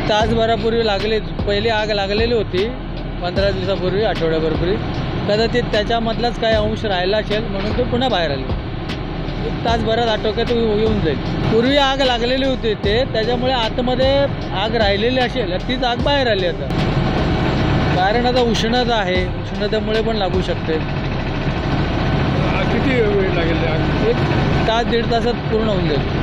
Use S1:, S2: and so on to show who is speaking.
S1: तासभरापूर्वी लागली, पहिली आग लागलेली होती 15 दिवसापूर्वी, आठवड्याभरापूर्वी. कदाचित त्याच्यामधलाच काही अंश राहिला असेल म्हणून तो पुन्हा बाहेर आले. तासभरात आटोक्यात येऊन जाईल. पूर्वी आग लागलेली होती ते, त्याच्यामुळे आतमध्ये आग राहिलेली असेल, तीच आग बाहेर आली आता. कारण आता उष्णता आहे, उष्णतेमुळे पण लागू शकते.
S2: किती वेळ लागेल?
S1: 1 तास 1.5 तासात पूर्ण होऊन जाईल.